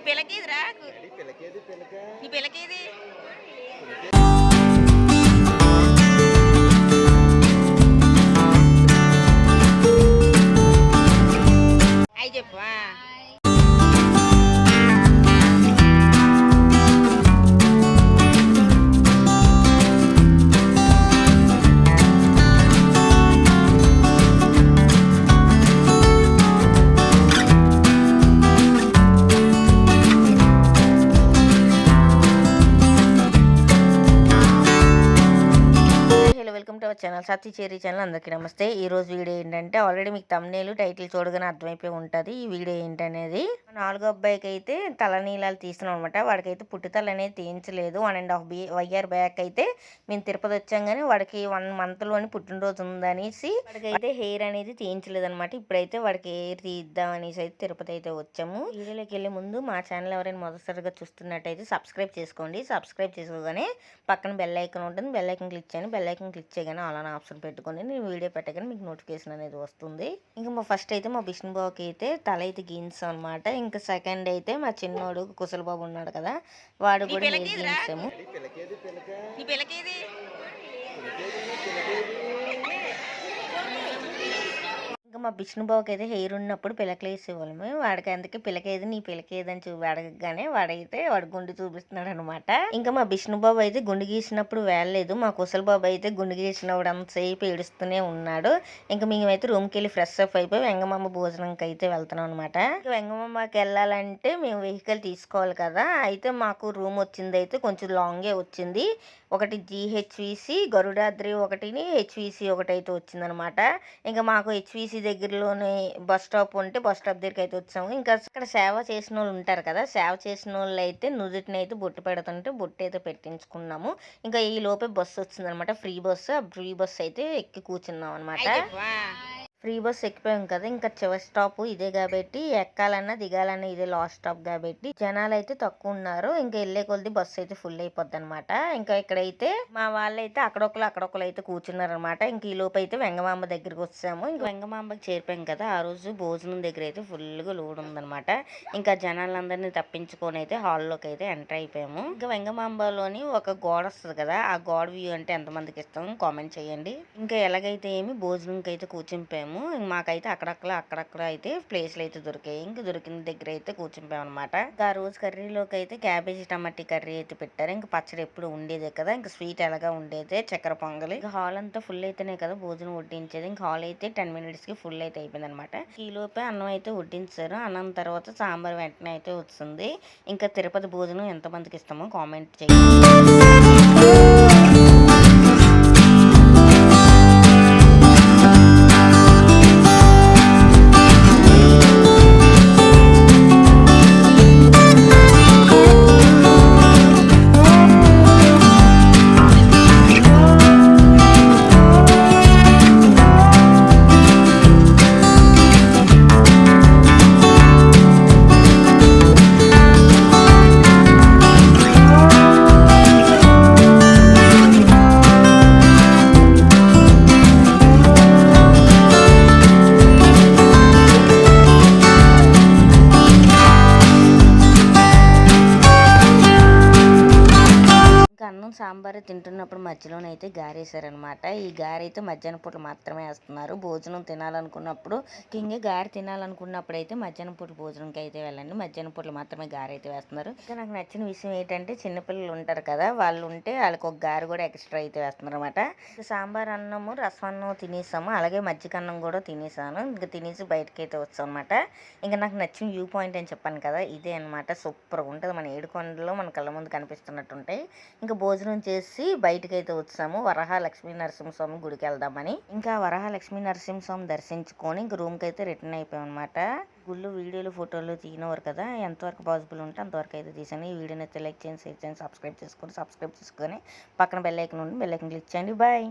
పిల్లకేదిరా నీ పిల్లకేది అయి చెప్పు. Welcome to our channel Satti చేరి ఛానల్. అందరికీ నమస్తే. ఈ రోజు వీడియో ఏంటంటే ఆల్రెడీ మీకు థంబ్నెయిల్ టైటిల్ చూడగానే అర్థమైపోయి ఉంటుంది ఈ వీడియో ఏంటనేది. 4వ అబ్బాయికి అయితే తలనీలాలు తీస్తున్నాం అనమాట. వాడికైతే పుట్టుతల అనేది తీయించలేదు. 1.5 ఇయర్ బ్యాక్ అయితే మేము తిరుపతి వచ్చాం కానీ వాడికి 1 monthలోని పుట్టినరోజు ఉందనేసి వాడికైతే హెయిర్ అనేది తీయించలేదు అనమాట. ఇప్పుడైతే వాడికి హెయిర్ తీద్దాం అనేసి అయితే తిరుపతి అయితే వచ్చాము. వీడియోలోకి వెళ్ళే ముందు మా ఛానల్ ఎవరైనా మొదటిసారిగా చూస్తున్నట్టయితే సబ్స్క్రైబ్ చేసుకోండి. సబ్స్క్రైబ్ చేసుకోగానే పక్కన బెల్ ఐకాన్ ఉంటుంది. బెల్ ఐకాన్ క్లిక్ చేయండి. బెల్ ఐకాన్ క్లిక్ చేయగానే అలానే ఆప్షన్ పెట్టుకొని నేను వీడియో పెట్టగానే మీకు నోటిఫికేషన్ అనేది వస్తుంది. ఇంకా మా ఫస్ట్ అయితే మా విష్ణుబాబుకి అయితే తల అయితే గీయించాం అనమాట. ఇంకా సెకండ్ అయితే మా చిన్నోడు కుశలబాబు ఉన్నాడు కదా, వాడు కూడా గీయించాము. ఇంకా మా విష్ణుబాబుకి అయితే హెయిర్ ఉన్నప్పుడు పిలకలు వేసేవాళ్ళము. వాడికి అందుకే పిలకేది నీ పిలకేది అని అడగగానే వాడు గుండు చూపిస్తున్నాడు అనమాట. ఇంకా మా విష్ణుబాబు అయితే గుండు గీసినప్పుడు వేయలేదు. మా కుశలబాబు అయితే గుండు గీసినప్పుడు అంతసేపు ఏడుస్తూనే ఉన్నాడు. ఇంకా మేమైతే రూమ్కి వెళ్ళి ఫ్రెష్ అప్ అయిపోయి వెంగమామ భోజనంకి అయితే వెళ్తున్నాం అనమాట. వెంగమామకి వెళ్ళాలంటే మేము వెహికల్ తీసుకోవాలి కదా. అయితే మాకు రూమ్ వచ్చింది అయితే కొంచెం లాంగే వచ్చింది. ఒకటి GHVC గరుడాద్రి ఒకటిని HVC ఒకటి అయితే వచ్చిందనమాట. ఇంకా మాకు HVC దగ్గరలోనే బస్ స్టాప్ ఉంటే బస్ స్టాప్ దగ్గరికి అయితే వచ్చాము. ఇంకా అక్కడ సేవ చేసిన వాళ్ళు ఉంటారు కదా, సేవ చేసిన వాళ్ళు అయితే నుదుటిని అయితే బొట్టు పెడుతుంటే బొట్టు అయితే పెట్టించుకున్నాము. ఇంకా ఈ లోపే బస్సు వచ్చిందనమాట, ఫ్రీ బస్సు. ఆ ఫ్రీ బస్సు అయితే ఎక్కి కూర్చున్నాం అనమాట. ఫ్రీ బస్ ఎక్కిపోయాం కదా, ఇంకా చివరి స్టాప్ ఇదే కాబట్టి ఎక్కాలన్నా దిగాలన్నా ఇదే లాస్ట్ స్టాప్ కాబట్టి జనాలు అయితే తక్కువ ఉన్నారు. ఇంకా వెళ్ళే కొద్ది బస్సు అయితే ఫుల్ అయిపోద్ది అనమాట. ఇంకా ఇక్కడైతే మా వాళ్ళైతే అక్కడొకరు అయితే కూర్చున్నారు అనమాట. ఇంక ఈ లోపు అయితే వెంగమాంబ దగ్గరికి వచ్చాము. ఇంకా వెంగమాంబకి చేరిపోయాం కదా, ఆ రోజు భోజనం దగ్గర అయితే ఫుల్గా లోడ్ ఉందనమాట. ఇంకా జనాలందరినీ తప్పించుకొని అయితే హాల్లోకి అయితే ఎంటర్ అయిపోయాము. ఇంకా వెంగమాంబలోని ఒక గోడ వస్తుంది కదా, ఆ గోడ వ్యూ అంటే ఎంతమందికి ఇస్తాము కామెంట్ చేయండి. ఇంకా ఎలాగైతే ఏమి భోజనంకి అయితే కూర్చునిపోయాము. మాకైతే అక్కడక్కడ అయితే ప్లేస్లు అయితే దొరికాయి. ఇంకా దొరికిన దగ్గర అయితే కూర్చుంటాం అనమాట. ఇంకా ఆ రోజు కర్రీలోకి అయితే క్యాబేజీ టమాటీ కర్రీ అయితే పెట్టారు. ఇంకా పచ్చడి ఎప్పుడు ఉండేదే కదా, ఇంకా స్వీట్ ఎలాగా ఉండేదే చక్కెర పొంగలి. ఇంకా హాల్ అంతా ఫుల్ అయితేనే కదా భోజనం వడ్డించేది. ఇంకా హాల్ అయితే 10 minutes కి ఫుల్ అయితే అయిపోయింది అనమాట. ఈ లోపే అన్నం అయితే వడ్డించారు. అన్నం తర్వాత సాంబార్ వెంటనే అయితే వస్తుంది. ఇంకా తిరుపతి భోజనం ఎంతమందికి ఇస్తామో కామెంట్ చేయండి. అన్నం సాంబార్ తింటున్నప్పుడు మధ్యలోనైతే గారేసారనమాట. ఈ గారె అయితే మధ్యాహ్నం పూట మాత్రమే వేస్తున్నారు. భోజనం తినాలనుకున్నప్పుడు గారె తినాలనుకున్నప్పుడు అయితే మధ్యాహ్నం పూట భోజనంకి అయితే వెళ్ళండి. మధ్యాహ్నం పూట మాత్రమే గారె అయితే వేస్తున్నారు. ఇంకా నాకు నచ్చిన విషయం ఏంటంటే చిన్నపిల్లలు ఉంటారు కదా, వాళ్ళు ఉంటే వాళ్ళకి ఒక గారె కూడా ఎక్స్ట్రా అయితే వేస్తున్నారు అనమాట. సాంబార్ అన్నము రసం అన్నం తినేసాము, అలాగే మజ్జిగ అన్నం కూడా తినేసాను. ఇంకా తినేసి బయటకి అయితే వచ్చాం అనమాట. ఇంకా నాకు నచ్చిన వ్యూ పాయింట్ అని చెప్పాను కదా, ఇదే అనమాట. సూపర్గా ఉంటుంది. మన ఏడుకొండలో మన కళ్ళ ముందు కనిపిస్తున్నట్టు ఉంటాయి. ఇంకా భోజనం చేసి బయటకు అయితే వచ్చాము. వరహాలక్ష్మీ నరసింహస్వామి గుడికి వెళ్దామని. ఇంకా వరహాలక్ష్మీ నరసింహస్వామి దర్శించుకొని ఇంక రూమ్కి అయితే రిటర్న్ అయిపోయాం అనమాట. గుళ్ళు వీడియోలు ఫోటోలు తీయనవారు కదా, ఎంతవరకు పాసిబుల్ ఉంటే అంతవరకు అయితే తీసాను. ఈ వీడియోని అయితే లైక్ చేయండి, షేర్ చేయండి, సబ్స్క్రైబ్ చేసుకొని పక్కన బెల్ ఐకాన్ ఉంది, బెల్ ఐకాన్ క్లిక్ చేయండి. బాయ్.